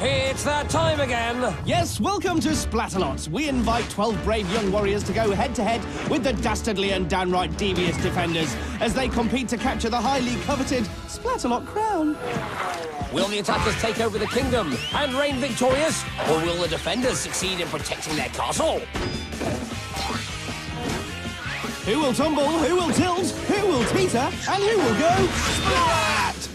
It's that time again. Yes, welcome to Splatalot. We invite 12 brave young warriors to go head-to-head with the dastardly and downright devious defenders as they compete to capture the highly coveted Splatalot crown. Will the attackers take over the kingdom and reign victorious, or will the defenders succeed in protecting their castle? Who will tumble, who will tilt, who will teeter, and who will go splat?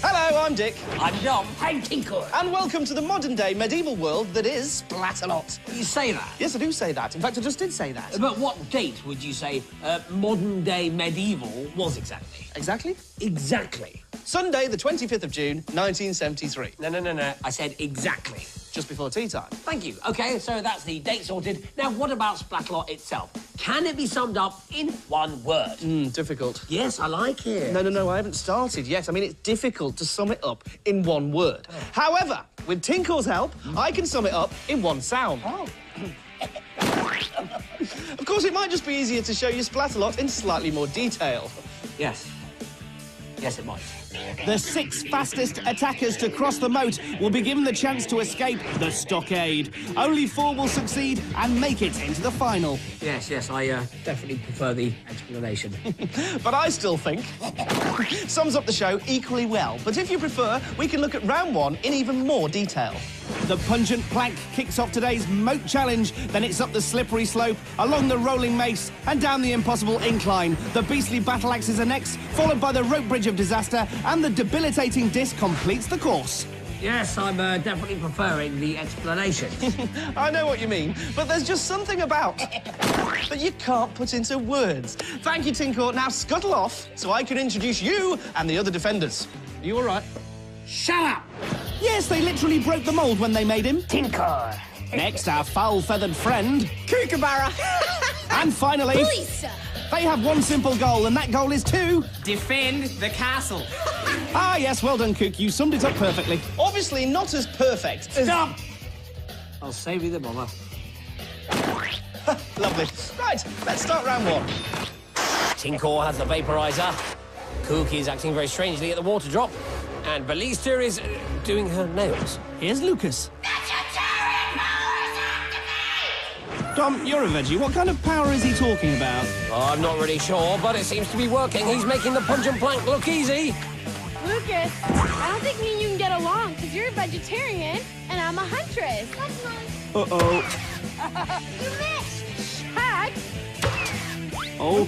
Hello, I'm Dick. I'm Dom. I'm Tinker. And welcome to the modern-day medieval world that is Splatalot. You say that? Yes, I do say that. In fact, I just did say that. But what date would you say modern-day medieval was exactly? Exactly? Exactly. Sunday, the 25th of June, 1973. No. I said exactly. Just before tea time. Thank you. OK, so that's the date sorted. Now, what about Splatalot itself? Can it be summed up in one word? Difficult. Yes, I like it. No, I haven't started yet. I mean, it's difficult to sum it up in one word. However, with Tinker's help, I can sum it up in one sound. Oh. Of course, it might just be easier to show you Splatalot in slightly more detail. Yes. Yes, it might. The 6 fastest attackers to cross the moat will be given the chance to escape the stockade. Only 4 will succeed and make it into the final. Yes, I definitely prefer the explanation. But I still think sums up the show equally well. But if you prefer, we can look at round 1 in even more detail. The pungent plank kicks off today's moat challenge. Then it's up the slippery slope, along the rolling mace, and down the impossible incline. The beastly battle axes are next, followed by the rope bridge of disaster, and the debilitating disc completes the course. Yes, I'm definitely preferring the explanation. I know what you mean, but there's just something about that you can't put into words. Thank you, Tinker. Now scuttle off so I can introduce you and the other defenders. Are you all right? Shut up! Yes, they literally broke the mould when they made him. Tinker! Next, our foul-feathered friend, Kookaburra. And finally, Lisa. They have one simple goal, and that goal is to defend the castle. Ah, yes, well done, Kook. You summed it up perfectly. Obviously not as perfect as... Stop! I'll save you the bother. Lovely. Right, let's start round 1. Tinker has the vaporizer. Kook is acting very strangely at the water drop. And Ballista is doing her nails. Here's Lucas. Dom, you're a veggie. What kind of power is he talking about? I'm not really sure, but it seems to be working. He's making the pungent plank look easy. Lucas, I don't think me and you can get along because you're a vegetarian and I'm a huntress. That's nice. Uh-oh. You missed. Shag. Oh,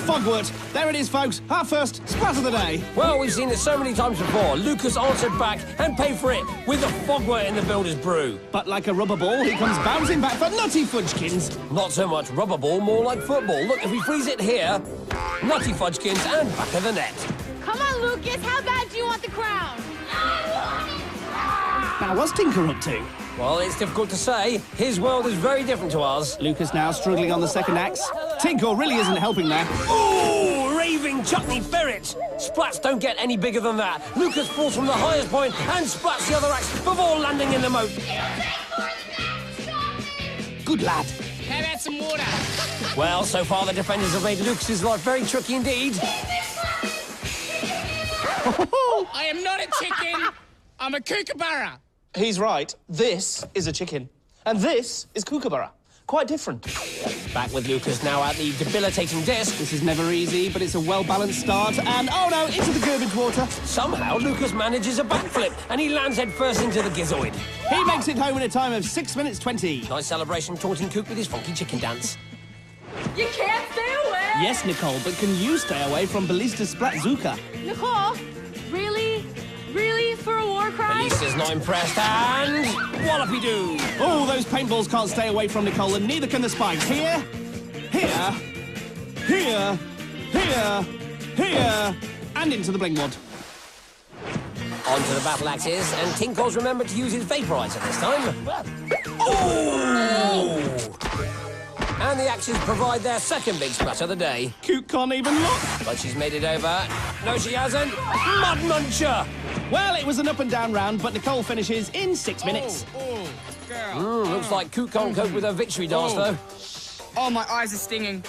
Fogwort. There it is, folks. Our first splat of the day. Well, we've seen it so many times before. Lucas answered back and paid for it with the fogwort in the builder's brew. But like a rubber ball, he comes bouncing back for Nutty Fudgekins. Not so much rubber ball, more like football. Look, if we freeze it here, Nutty Fudgekins and back of the net. Come on, Lucas. How bad do you want the crown? Now, what's Tinker up to? Well, it's difficult to say. His world is very different to ours. Lucas now struggling on the second axe. Tinker really isn't helping there. Ooh, raving chutney ferret! Splats don't get any bigger than that. Lucas falls from the highest point and splats the other axe before landing in the moat. Good lad. How about some water? Well, so far the defenders have made Lucas's life very tricky indeed. I am not a chicken. I'm a kookaburra. He's right. This is a chicken. And this is Kookaburra. Quite different. Back with Lucas now at the debilitating disc. This is never easy, but it's a well-balanced start. And, oh no, into the garbage water. Somehow Lucas manages a backflip and he lands head first into the gizoid. He makes it home in a time of 6 minutes 20. Nice celebration taunting Kook with his funky chicken dance. You can't stay away. Yes, Nicole, but can you stay away from Ballista's Splatzuka? Nicole, really? Really? For a war crime? Lisa's not impressed and wallopy-doo. Oh, those paintballs can't stay away from Nicole, and neither can the spikes. Here, here, and into the bling wad. Onto the battle axes, and Tinker's remembered to use his vaporizer this time. Oh! And the axes provide their second big splat of the day. Kook can't even look. But she's made it over. No, she hasn't. Mud Muncher! Well, it was an up-and-down round, but Nicole finishes in 6 minutes. Looks like Kook can't cope with her victory dance, though. Oh, my eyes are stinging.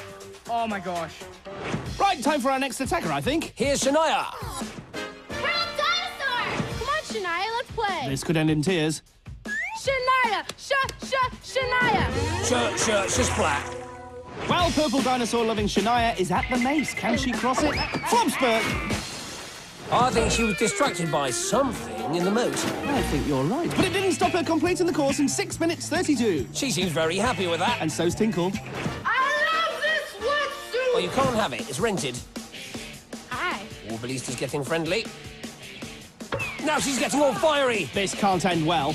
Oh, my gosh. Right, time for our next attacker, I think. Here's Shania. Dinosaur! Come on, Shania, it! This could end in tears. Shania! Shania! Splat. Well, purple dinosaur-loving Shania is at the mace. Can she cross it? Flopspurt! I think she was distracted by something in the moat. I think you're right. But it didn't stop her completing the course in 6 minutes 32. She seems very happy with that. And so's Tinkle. I love this wetsuit! Well, you can't have it. It's rented. Hi. Oh, Ballista's getting friendly. Now she's getting all fiery. This can't end well.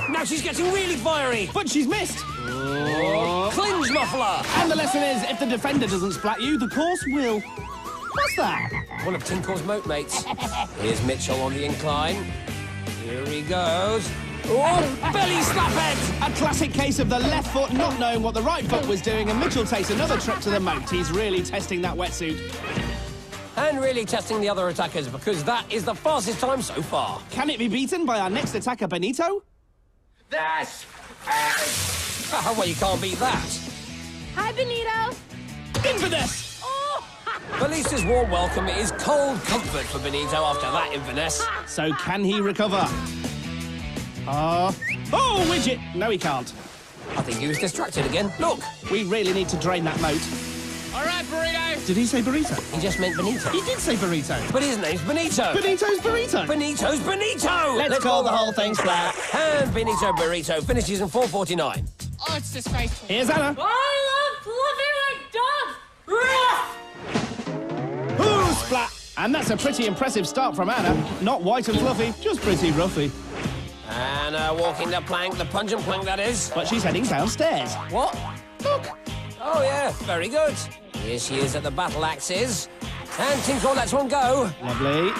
Now she's getting really fiery. But she's missed. Clinge muffler. And the lesson is, if the defender doesn't splat you, the course will. What's that? One of Tinkle's moat mates. Here's Mitchell on the incline. Here he goes. Oh, belly slaphead! A classic case of the left foot not knowing what the right foot was doing, and Mitchell takes another trip to the moat. He's really testing that wetsuit. And really testing the other attackers, because that is the fastest time so far. Can it be beaten by our next attacker, Benito? Well, you can't beat that. Hi, Benito. Infamous! Oh! Ballista's warm welcome is cold comfort for Benito after that infamous. So can he recover? Oh, widget! No, he can't. I think he was distracted again. Look, We really need to drain that moat. All right, burrito. Did he say burrito? he just meant Benito. He did say burrito. But his name's Benito. Benito's burrito. Benito's Benito! Let's call the whole thing splat. And Benito Burrito finishes in 4:49. Oh, it's disgraceful. Here's Anna. I love fluffy like dogs! Ooh, splat! And that's a pretty impressive start from Anna. Not white and fluffy, just pretty roughy. Anna walking the plank, the pungent plank that is. But she's heading downstairs. What? Look. Oh, yeah, very good. Here she is at the battle axes. And Tinkle lets one go. Lovely.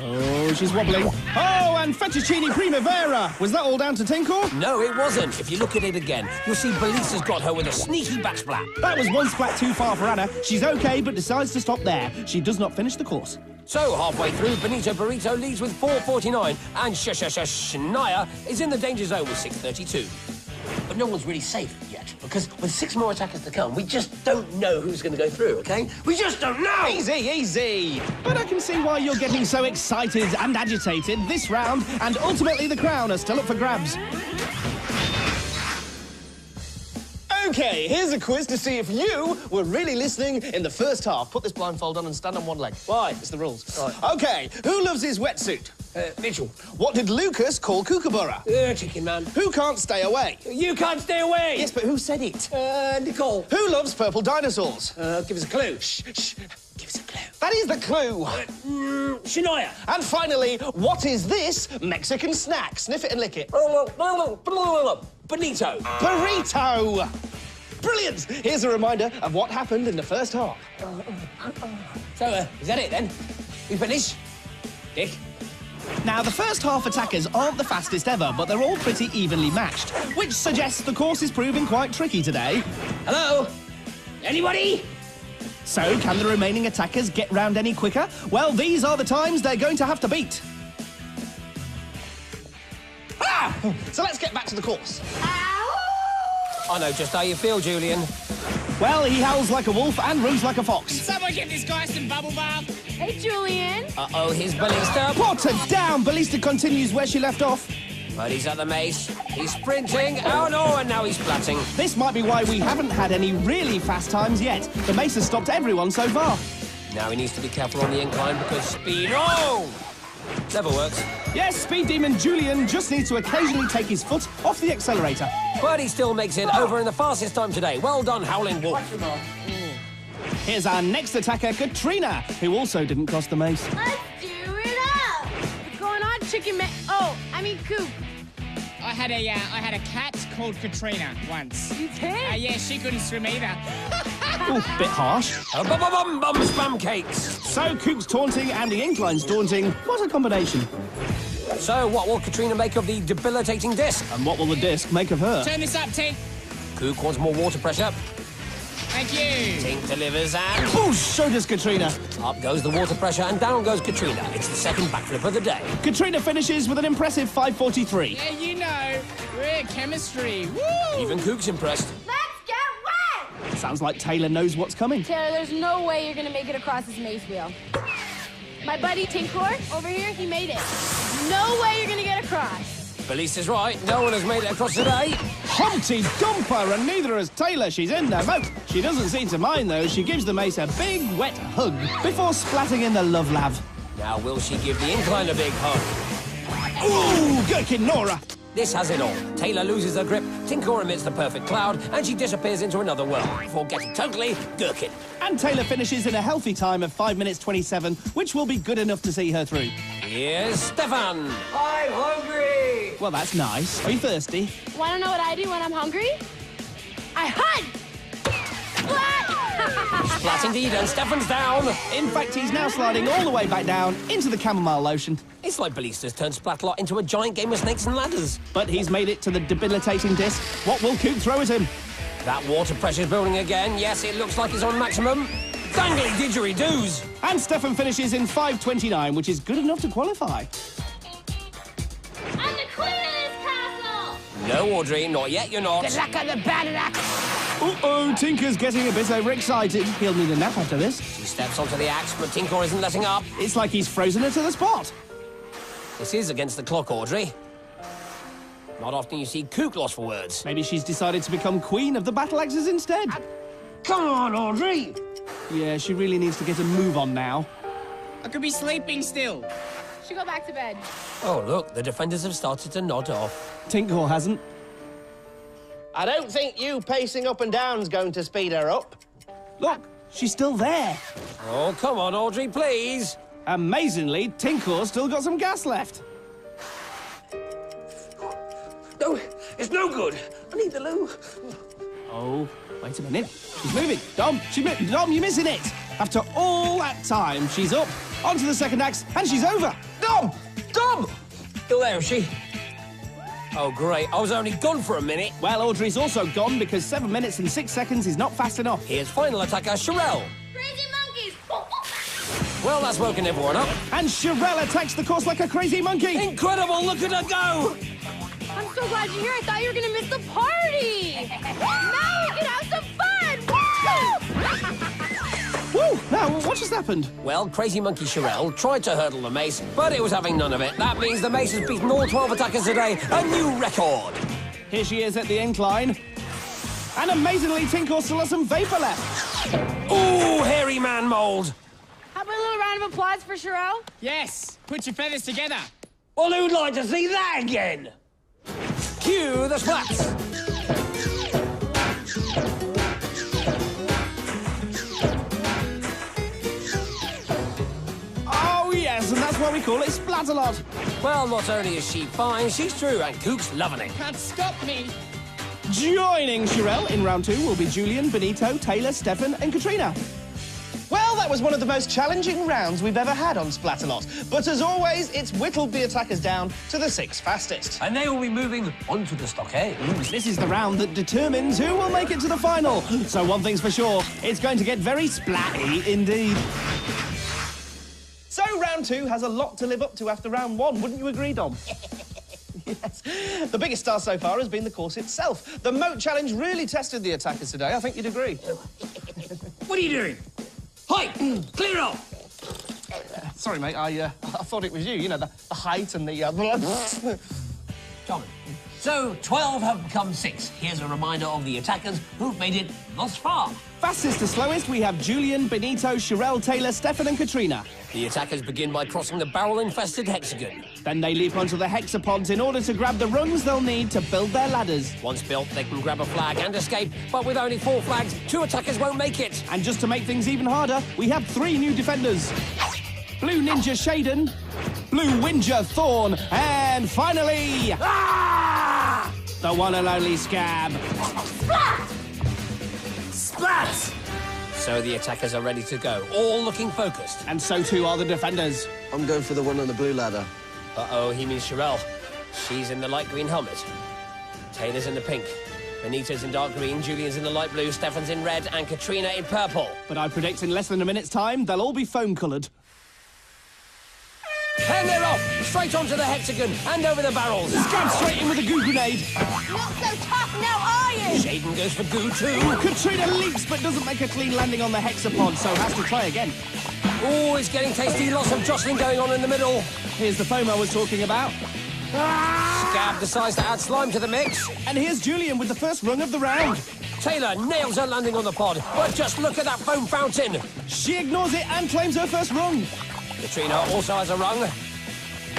Oh, she's wobbling. Oh, and fettuccine primavera. Was that all down to Tinkle? No, it wasn't. If you look at it again, you'll see Ballista's got her with a sneaky backsplat. That was one splat too far for Anna. She's okay, but decides to stop there. She does not finish the course. So, halfway through, Benito Burrito leads with 4:49, and Shania is in the danger zone with 6:32. But no one's really safe yet, because with 6 more attackers to come, we just don't know who's going to go through, OK? We just don't know! Easy, easy. But I can see why you're getting so excited and agitated. This round, and ultimately the crown, are still up for grabs. OK, here's a quiz to see if you were really listening in the first half. Put this blindfold on and stand on one leg. Why? It's the rules. Right. OK, who loves his wetsuit? Mitchell. What did Lucas call Kookaburra? Chicken man. Who can't stay away? You can't stay away! Yes, but who said it? Nicole. Who loves purple dinosaurs? Give us a clue. Shh. Give us a clue. That is the clue. Shania. And finally, what is this Mexican snack? Sniff it and lick it. Benito. Burrito! Brilliant! Here's a reminder of what happened in the first half. So, is that it then? We finish? Dick? Now, the first half attackers aren't the fastest ever, but they're all pretty evenly matched, which suggests the course is proving quite tricky today. Hello? Anybody? So, can the remaining attackers get round any quicker? Well, these are the times they're going to have to beat. Ah! So let's get back to the course. I know just how you feel, Julian. Well, he howls like a wolf and roos like a fox. Someone get this guy some bubble bath. Hey, Julian. Uh-oh, here's Ballista. Put her down! Ballista continues where she left off. But he's at the mace. He's sprinting. Oh, no, and now he's splatting. This might be why we haven't had any really fast times yet. The mace has stopped everyone so far. Now he needs to be careful on the incline because speed... Oh! Never works. Yes, Speed Demon Julian just needs to occasionally take his foot off the accelerator. But he still makes it over in the fastest time today. Well done, Howling Wolf. Here's our next attacker, Katrina, who also didn't cross the mace. Let's do it up. What's going on, chicken man? Oh, I mean Kook. I had a cat called Katrina once. You did? Yeah, she couldn't swim either. Ooh, bit harsh. Bum spam cakes. So Kook's taunting and the incline's daunting. What a combination. So what will Katrina make of the debilitating disc? And what will the disc make of her? Turn this up, Tink. Kook wants more water pressure. Thank you. Tink delivers and... Oh, so does Katrina. Up goes the water pressure and down goes Katrina. It's the second backflip of the day. Katrina finishes with an impressive 5:43. Yeah, you know, we're chemistry. Woo! Even Kook's impressed. Let's get wet. Sounds like Taylor knows what's coming. Taylor, there's no way you're gonna make it across this mace wheel. My buddy Tinkor over here, he made it. No way you're gonna get across. Balista's right. No one has made it across today. Humpty Dumper, and neither has Taylor. She's in the moat. She doesn't seem to mind, though. She gives the mace a big, wet hug before splatting in the love lav. Now, will she give the incline a big hug? Ooh, Gherkin Nora. This has it all. Taylor loses her grip, Tinkor emits the perfect cloud, and she disappears into another world before getting totally gherkin. And Taylor finishes in a healthy time of 5 minutes 27, which will be good enough to see her through. Here's Stefan. I'm hungry! Well, that's nice. Are you thirsty? Wanna know what I do when I'm hungry? I hunt! Splat indeed, and Stefan's down. In fact, he's now sliding all the way back down into the chamomile lotion. It's like Balista's turned Splatalot into a giant game of snakes and ladders. But he's made it to the debilitating disc. What will Kook throw at him? That water pressure's building again. Yes, it looks like it's on maximum. Dangly didgeridoo's. And Stefan finishes in 5:29, which is good enough to qualify. I'm the queen of this castle! No, Audrey, not yet, you're not. Good luck on the battle axe! Uh-oh, Tinker's getting a bit overexcited. He'll need a nap after this. She steps onto the axe, but Tinkor isn't letting up. It's like he's frozen her to the spot. This is against the clock, Audrey. Not often you see Kook lost for words. Maybe she's decided to become queen of the battle axes instead. Come on, Audrey! Yeah, she really needs to get a move on now. I could be sleeping still. Should go back to bed. Oh, look, the defenders have started to nod off. Tinkor hasn't. I don't think you pacing up and down's going to speed her up. Look, she's still there. Oh, come on, Audrey, please. Amazingly, Tinkor's still got some gas left. No, it's no good. I need the loo. Oh, wait a minute. She's moving. Dom, Dom, you're missing it. After all that time, she's up, onto the second axe, and she's over. Dom! Dom! Still there, is she? Oh, great. I was only gone for a minute. Well, Audrey's also gone because 7 minutes and 6 seconds is not fast enough. Here's final attacker, Chyrelle. Crazy monkeys! Well, that's woken everyone up. And Chyrelle attacks the course like a crazy monkey. Incredible, look at her go! I'm so glad you're here. I thought you were gonna miss the party! Now we can have some fun! Woo! Woo! Now, what just happened? Well, Crazy Monkey Chyrelle tried to hurdle the mace, but it was having none of it. That means the mace has beaten all 12 attackers today, a new record. Here she is at the incline. And amazingly, Tinkor still has some vapor left. Ooh, hairy man mold. How about a little round of applause for Chyrelle? Yes, put your feathers together. Well, who'd like to see that again? Cue the splats. Oh, yes, and that's why we call it Splatalot. Well, not only is she fine, she's true, and Kook's loving it. Can't stop me. Joining Chyrelle in round 2 will be Julian, Benito, Taylor, Stefan, and Katrina. Well, that was one of the most challenging rounds we've ever had on Splatalot. But as always, it's whittled the attackers down to the 6 fastest. And they will be moving onto the stockade. This is the round that determines who will make it to the final. So one thing's for sure, it's going to get very splatty indeed. So round 2 has a lot to live up to after round 1, wouldn't you agree, Dom? Yes. The biggest star so far has been the course itself. The moat challenge really tested the attackers today. I think you'd agree. What are you doing? Hi, clear off. Sorry, mate, I thought it was you. You know, the height and the... Tom. So, 12 have become 6. Here's a reminder of the attackers who've made it thus far. Fastest to slowest, we have Julian, Benito, Chyrelle, Taylor, Stefan, and Katrina. The attackers begin by crossing the barrel-infested hexagon. Then they leap onto the hexapods in order to grab the rungs they'll need to build their ladders. Once built, they can grab a flag and escape, but with only 4 flags, 2 attackers won't make it. And just to make things even harder, we have 3 new defenders. Blue Ninja Shaden, Blue Whinger Thorn, and finally... Ah! the one and only Scab. Splat! So the attackers are ready to go, all looking focused. And so too are the defenders. I'm going for the one on the blue ladder. Uh-oh, he means Chyrelle. She's in the light green helmet. Taylor's in the pink. Benito's in dark green, Julian's in the light blue, Stefan's in red, and Katrina in purple. But I predict in less than a minute's time, they'll all be foam-coloured. And they're off! Straight onto the hexagon and over the barrels. Scab straight in with a goo grenade. Not so tough now, are you? Shaden goes for goo too. Katrina leaps but doesn't make a clean landing on the hexapod, so has to try again. Oh, it's getting tasty. Lots of jostling going on in the middle. Here's the foam I was talking about. Scab decides to add slime to the mix. And here's Julian with the first rung of the round. Taylor nails her landing on the pod, but just look at that foam fountain. She ignores it and claims her first rung. Katrina also has a rung.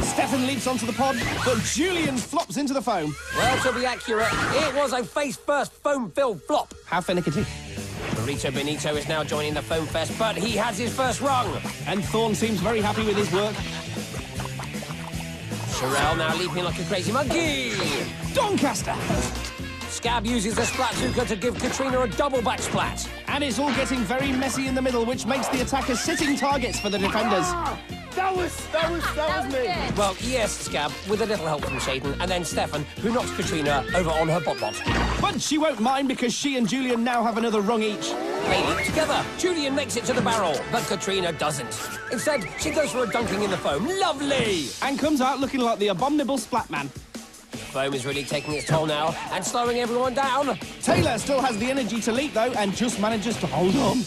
Stefan leaps onto the pod, but Julian flops into the foam. Well, to be accurate, it was a face-first foam-filled flop. How finicky. Burrito Benito is now joining the foam fest, but he has his first rung. And Thorne seems very happy with his work. Chyrelle now leaping like a crazy monkey. Doncaster! Scab uses the Splatzuka to give Katrina a double back splat. And it's all getting very messy in the middle, which makes the attackers sitting targets for the defenders. That was me. Good. Well, yes, Scab, with a little help from Shaden, and then Stefan, who knocks Katrina over on her bot-bot. But she won't mind because she and Julian now have another rung each. They leap together. Julian makes it to the barrel, but Katrina doesn't. Instead, she goes for a dunking in the foam. Lovely! And comes out looking like the abominable Splatman. Foam is really taking its toll now and slowing everyone down. Taylor still has the energy to leap, though, and just manages to hold on.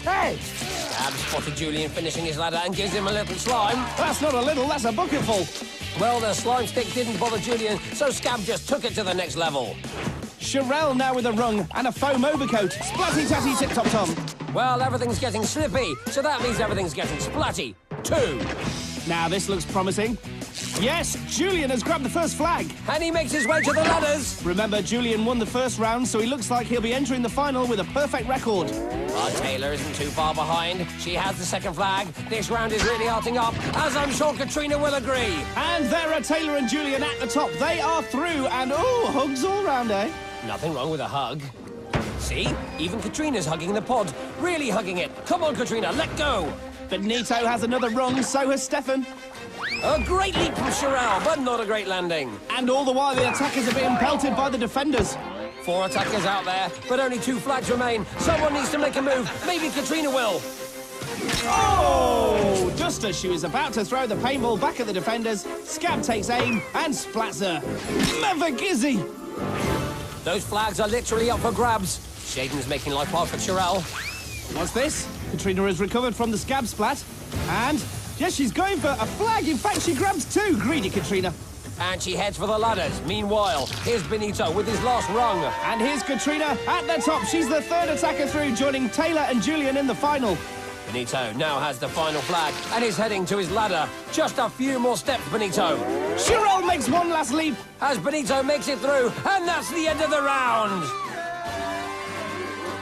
Hey! Scab spotted Julian finishing his ladder and gives him a little slime. That's not a little, that's a bucketful. Well, the slime stick didn't bother Julian, so Scab just took it to the next level. Chyrelle now with a rung and a foam overcoat. Splatty-tatty tip-top-tom. Well, everything's getting slippy, so that means everything's getting splatty. 2. Now this looks promising. Yes, Julian has grabbed the first flag. And he makes his way to the ladders. Remember, Julian won the first round, so he looks like he'll be entering the final with a perfect record. But Taylor isn't too far behind. She has the second flag. This round is really hearting up, as I'm sure Katrina will agree. And there are Taylor and Julian at the top. They are through, and oh, hugs all round, eh? Nothing wrong with a hug. See? Even Katrina's hugging the pod. Really hugging it. Come on, Katrina, let go. Benito has another rung, so has Stefan. A great leap from Chyrelle, but not a great landing. And all the while, the attackers are being pelted by the defenders. 4 attackers out there, but only 2 flags remain. Someone needs to make a move. Maybe Katrina will. Oh! Just as she was about to throw the paintball back at the defenders, Scab takes aim and splats her. Mavagizzy! Those flags are literally up for grabs. Shaden's making life hard for Chyrelle. What's this? Katrina has recovered from the Scab splat. And, yes, she's going for a flag. In fact, she grabs 2. Greedy Katrina. And she heads for the ladders. Meanwhile, here's Benito with his last rung. And here's Katrina at the top. She's the 3rd attacker through, joining Taylor and Julian in the final. Benito now has the final flag and is heading to his ladder. Just a few more steps, Benito. Chyrelle makes one last leap. As Benito makes it through, and that's the end of the round.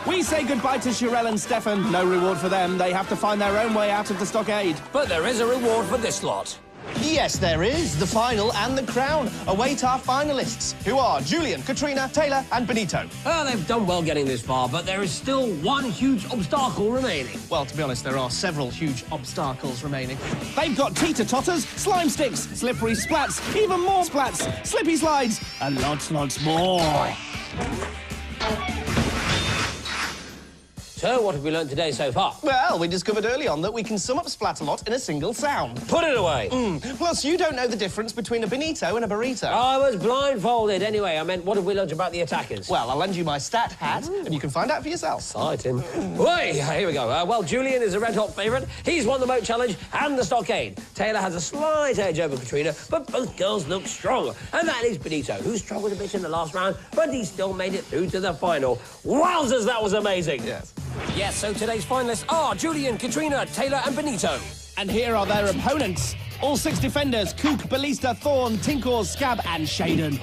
We say goodbye to Chyrelle and Stefan. No reward for them. They have to find their own way out of the stockade. But there is a reward for this lot. Yes, there is. The final and the crown await our finalists, who are Julian, Katrina, Taylor and Benito. Oh, they've done well getting this far, but there is still one huge obstacle remaining. Well, to be honest, there are several huge obstacles remaining. They've got teeter-totters, slime sticks, slippery splats, even more splats, slippy slides, and lots more. So, what have we learned today so far? Well, we discovered early on that we can sum up Splatalot in a single sound. Put it away. Plus, you don't know the difference between a Benito and a burrito. I was blindfolded. Anyway, I meant, what have we learned about the attackers? Well, I'll lend you my stat hat, and you can find out for yourself. Exciting. Wait, here we go. Well, Julian is a red-hot favourite. He's won the moat challenge and the stockade. Taylor has a slight edge over Katrina, but both girls look strong. And that is Benito, who struggled a bit in the last round, but he still made it through to the final. Wowzers, that was amazing. Yes. Yes, so today's finalists are Julian, Katrina, Taylor and Benito. And here are their opponents. All 6 defenders, Kook, Ballista, Thorne, Tinkor, Scab and Shaden.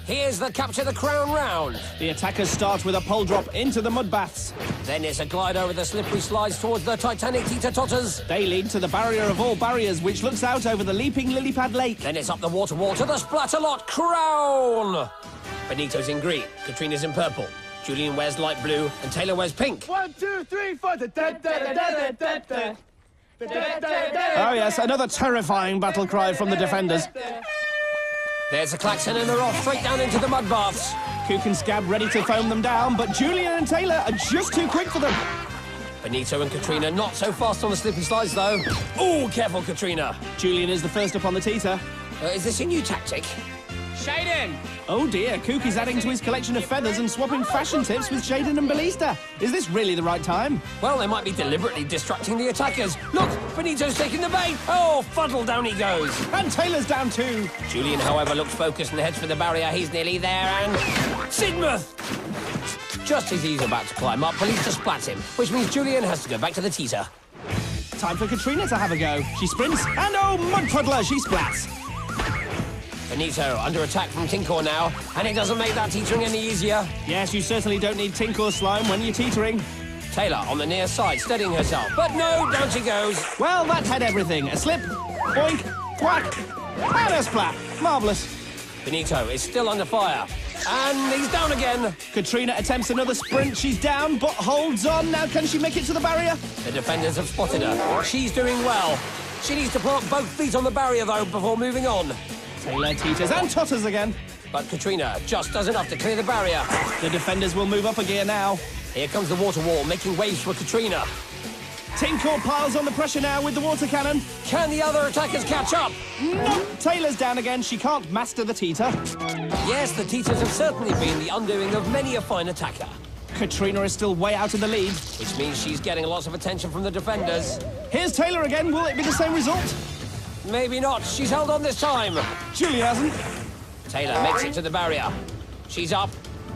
Here's the Capture the Crown round. The attackers start with a pole drop into the mud baths. Then it's a glide over the slippery slides towards the Titanic teeter-totters. They lead to the barrier of all barriers, which looks out over the leaping lily pad lake. Then it's up the water wall to the Splatalot crown. Benito's in green, Katrina's in purple. Julian wears light blue and Taylor wears pink. 1, 2, 3, 4. Oh yes, another terrifying battle cry from the defenders. There's a klaxon and they're off straight down into the mud baths. Kook and Scab ready to foam them down, but Julian and Taylor are just too quick for them. Benito and Katrina not so fast on the slippery slides though. Ooh, careful Katrina. Julian is the first up on the teeter. Is this a new tactic? Shaden! Oh dear, Kook is adding to his collection of feathers and swapping fashion tips with Shaden and Ballista. Is this really the right time? Well, they might be deliberately distracting the attackers. Look, Benito's taking the bait. Oh, fuddle, down he goes. And Taylor's down too. Julian, however, looks focused and heads for the barrier. He's nearly there, and... Sidmouth! Just as he's about to climb up, Ballista splats him, which means Julian has to go back to the teeter. Time for Katrina to have a go. She sprints, and oh, mud puddler, she splats. Benito under attack from Tinkor now, and it doesn't make that teetering any easier. Yes, you certainly don't need Tinkor slime when you're teetering. Taylor on the near side, steadying herself. But no, down she goes. Well, that had everything. A slip, boink, thwack, and a splat. Marvellous. Benito is still under fire, and he's down again. Katrina attempts another sprint. She's down, but holds on. Now can she make it to the barrier? The defenders have spotted her. She's doing well. She needs to plant both feet on the barrier, though, before moving on. Taylor teeters and totters again. But Katrina just does enough to clear the barrier. The defenders will move up a gear now. Here comes the water wall, making waves for Katrina. Tinkor piles on the pressure now with the water cannon. Can the other attackers catch up? No, Taylor's down again. She can't master the teeter. Yes, the teeters have certainly been the undoing of many a fine attacker. Katrina is still way out in the lead. Which means she's getting lots of attention from the defenders. Here's Taylor again. Will it be the same result? Maybe not. She's held on this time. Julian hasn't. Taylor makes it to the barrier. She's up,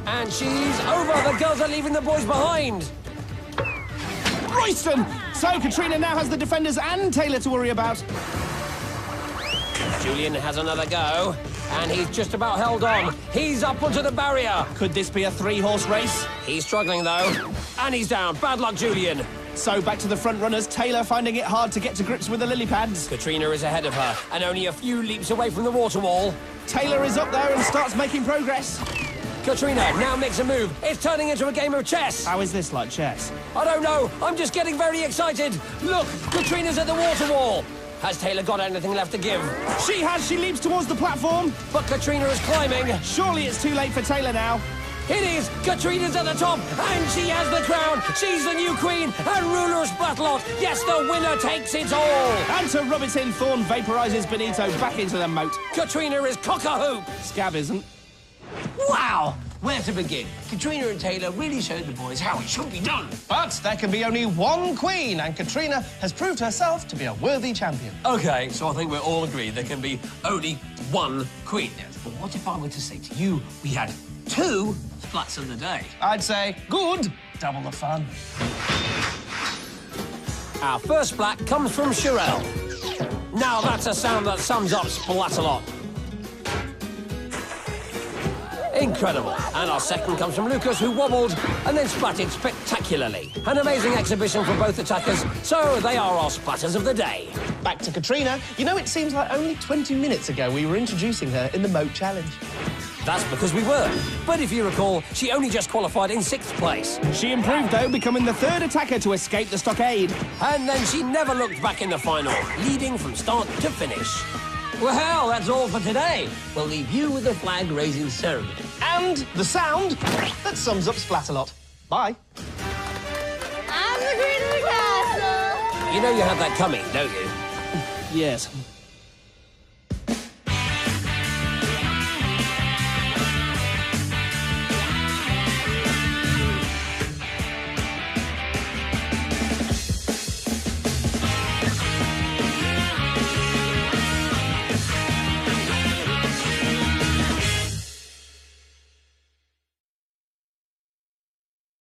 and she's over. The girls are leaving the boys behind. Royston! So Katrina now has the defenders and Taylor to worry about. Julian has another go, and he's just about held on. He's up onto the barrier. Could this be a three-horse race? He's struggling, though, and he's down. Bad luck, Julian. So back to the front runners, Taylor finding it hard to get to grips with the lily pads. Katrina is ahead of her, and only a few leaps away from the water wall. Taylor is up there and starts making progress. Katrina now makes a move. It's turning into a game of chess. How is this like chess? I don't know. I'm just getting very excited. Look, Katrina's at the water wall. Has Taylor got anything left to give? She has. She leaps towards the platform. But Katrina is climbing. Surely it's too late for Taylor now. It is! Katrina's at the top, and she has the crown! She's the new queen and ruler of Splatalot! Yes, the winner takes it all! And to rub it in, Thorn vaporizes Benito back into the moat. Katrina is cock-a-hoop! Scab isn't. Wow! Where to begin? Katrina and Taylor really showed the boys how it should be done. But there can be only one queen, and Katrina has proved herself to be a worthy champion. OK, so I think we're all agreed there can be only one queen. Yes. But what if I were to say to you, we had 2 splats of the day? I'd say, good, double the fun. Our first splat comes from Chyrelle. Now that's a sound that sums up Splatalot. Incredible. And our second comes from Lucas, who wobbled and then splatted spectacularly. An amazing exhibition for both attackers, so they are our splatters of the day. Back to Katrina. You know, it seems like only 20 minutes ago we were introducing her in the Moat Challenge. That's because we were. But if you recall, she only just qualified in 6th place. She improved, though, becoming the 3rd attacker to escape the stockade. And then she never looked back in the final, leading from start to finish. Well, that's all for today. We'll leave you with the flag-raising ceremony. And the sound that sums up Splatalot. Bye. I'm the queen of the castle. You know you have that coming, don't you? Yes.